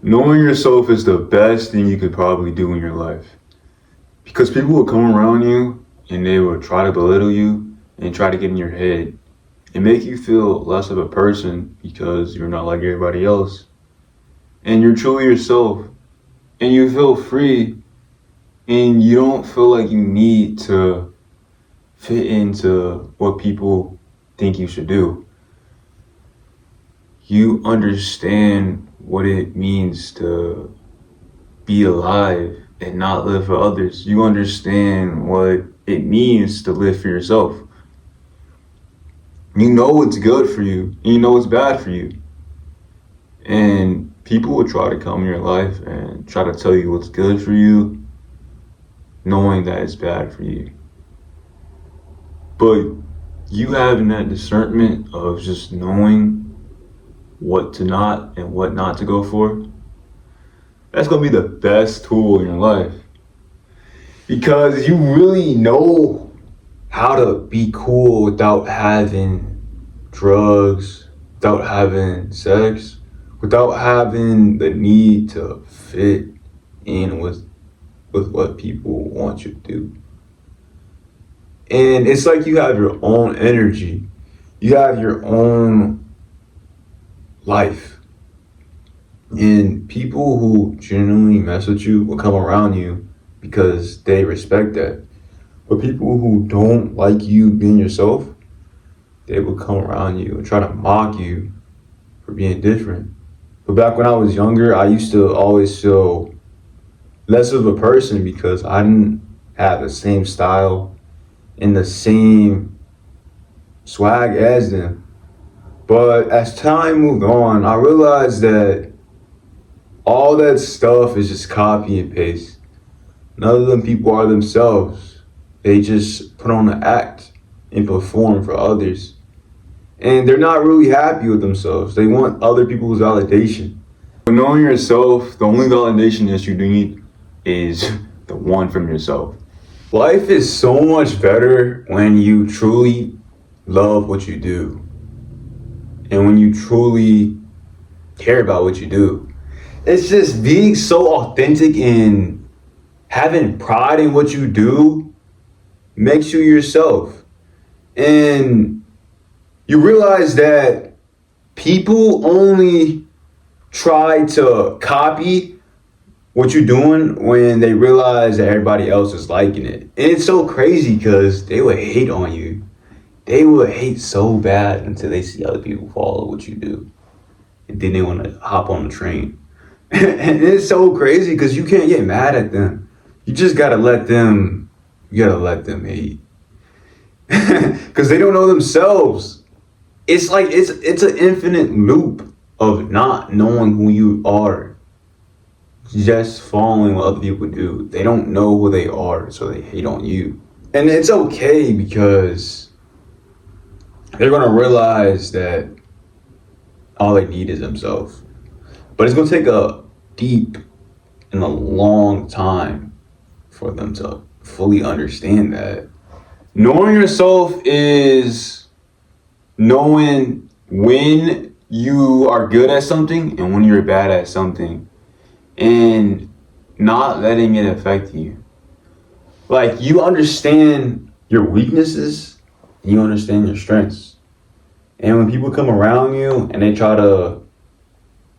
Knowing yourself is the best thing you could probably do in your life. Because people will come around you and they will try to belittle you and try to get in your head and make you feel less of a person because you're not like everybody else. And you're truly yourself and you feel free and you don't feel like you need to fit into what people think you should do. You understand what it means to be alive and not live for others. You understand what it means to live for yourself. You know what's good for you, and you know what's bad for you. And people will try to come in your life and try to tell you what's good for you, knowing that it's bad for you. But you having that discernment of just knowing what to not and what not to go for, that's gonna be the best tool in your life. Because you really know how to be cool without having drugs, without having sex, without having the need to fit in with what people want you to do. And it's like you have your own energy. You have your own life. And people who genuinely mess with you will come around you because they respect that. But people who don't like you being yourself, they will come around you and try to mock you for being different. But back when I was younger, I used to always feel less of a person because I didn't have the same style and the same swag as them. But as time moved on, I realized that all that stuff is just copy and paste. None of them people are themselves. They just put on an act and perform for others. And they're not really happy with themselves. They want other people's validation. But knowing yourself, the only validation that you need is the one from yourself. Life is so much better when you truly love what you do. And when you truly care about what you do. It's just being so authentic and having pride in what you do makes you yourself. And you realize that people only try to copy what you're doing when they realize that everybody else is liking it. And it's so crazy because they would hate on you. They would hate so bad until they see other people follow what you do. And then they want to hop on the train. And it's so crazy because you can't get mad at them. You just gotta let them hate. Because they don't know themselves. It's like it's an infinite loop of not knowing who you are. Just following what other people do. They don't know who they are, so they hate on you. And it's okay because they're gonna realize that all they need is themselves. But it's gonna take a deep and a long time for them to fully understand that. Knowing yourself is knowing when you are good at something and when you're bad at something and not letting it affect you. Like, you understand your weaknesses and you understand your strengths. And when people come around you and they try to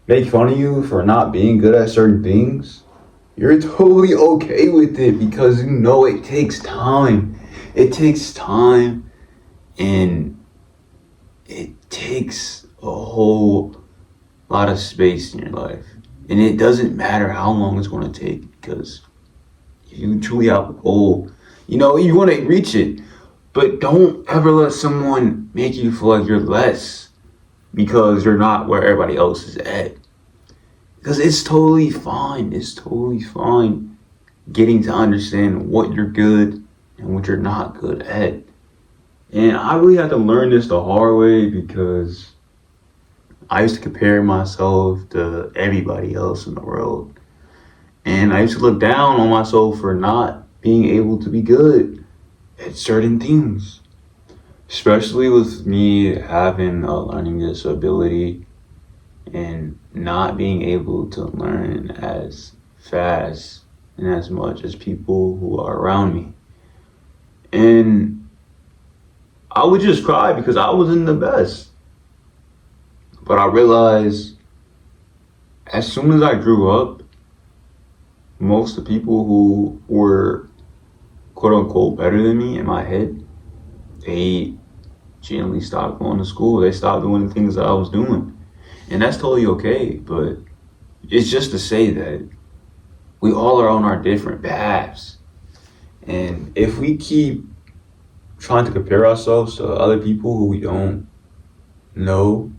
make fun of you for not being good at certain things, you're totally okay with it because you know it takes time. It takes time and it takes a whole lot of space in your life. And it doesn't matter how long it's going to take because if you truly have a goal, you want to reach it. But don't ever let someone make you feel like you're less because you're not where everybody else is at. Because it's totally fine. It's totally fine getting to understand what you're good and what you're not good at. And I really had to learn this the hard way because I used to compare myself to everybody else in the world. And I used to look down on myself for not being able to be good at certain things. Especially with me having a learning disability and not being able to learn as fast and as much as people who are around me. And I would just cry because I wasn't the best. But I realized as soon as I grew up, most of the people who were quote unquote better than me in my head, they generally stopped going to school. They stopped doing the things that I was doing. And that's totally okay, but it's just to say that we all are on our different paths. And if we keep trying to compare ourselves to other people who we don't know,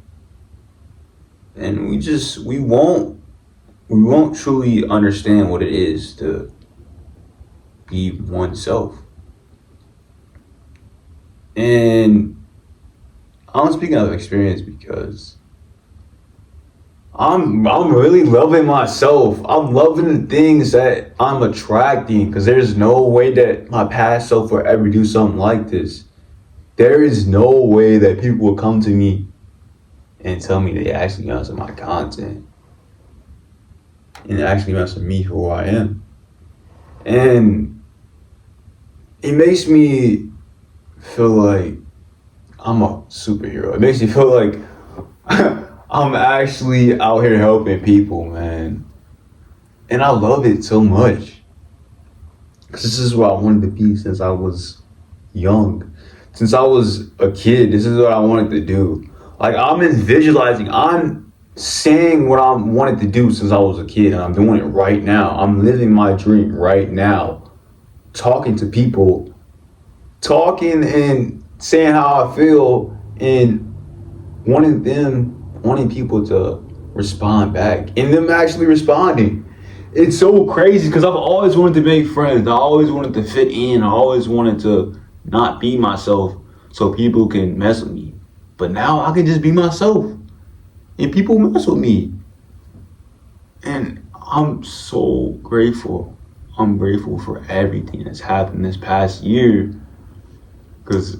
and we won't truly understand what it is to be oneself. And I'm speaking out of experience because I'm really loving myself. I'm loving the things that I'm attracting because there's no way that my past self will ever do something like this. There is no way that people will come to me and tell me they actually mess with my content and actually mess with me who I am. And it makes me feel like I'm a superhero. It makes me feel like I'm actually out here helping people, man. And I love it so much. Because this is what I wanted to be since I was young. Since I was a kid, this is what I wanted to do. Like, I'm saying what I wanted to do since I was a kid, and I'm doing it right now. I'm living my dream right now. Talking to people, talking and saying how I feel, and wanting people to respond back, and them actually responding. It's so crazy because I've always wanted to make friends. I always wanted to fit in. I always wanted to not be myself so people can mess with me. But now I can just be myself and people mess with me. And I'm so grateful. I'm grateful for everything that's happened this past year. Because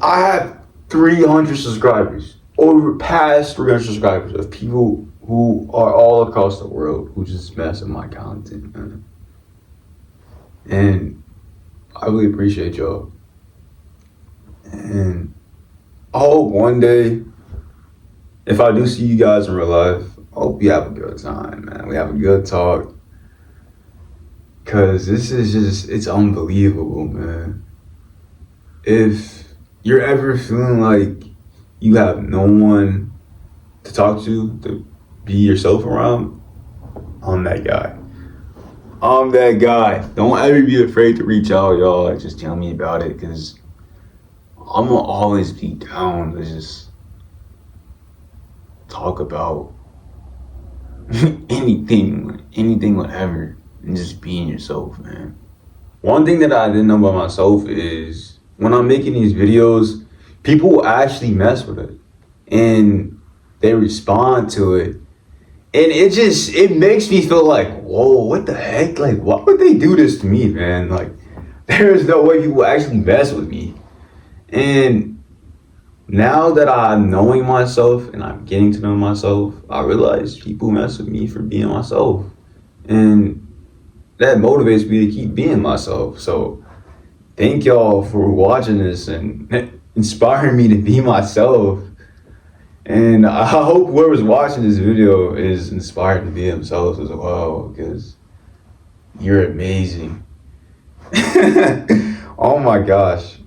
I have 300 subscribers. Over past 300 subscribers of people who are all across the world who just mess with my content, man. And I really appreciate y'all. And I hope one day, if I do see you guys in real life, I hope you have a good time, man. We have a good talk. Cause this is just, it's unbelievable, man. If you're ever feeling like you have no one to talk to be yourself around, I'm that guy. I'm that guy. Don't ever be afraid to reach out, y'all. Just tell me about it, because I'm gonna always be down to just talk about anything, whatever, and just being yourself, man. One thing that I didn't know about myself is when I'm making these videos, people actually mess with it and they respond to it. And it makes me feel like, whoa, what the heck? Like, why would they do this to me, man? Like, there's no way people actually mess with me. And now that I'm knowing myself and I'm getting to know myself, I realize people mess with me for being myself. And that motivates me to keep being myself. So thank y'all for watching this and inspiring me to be myself. And I hope whoever's watching this video is inspired to be themselves as well, because you're amazing. Oh my gosh.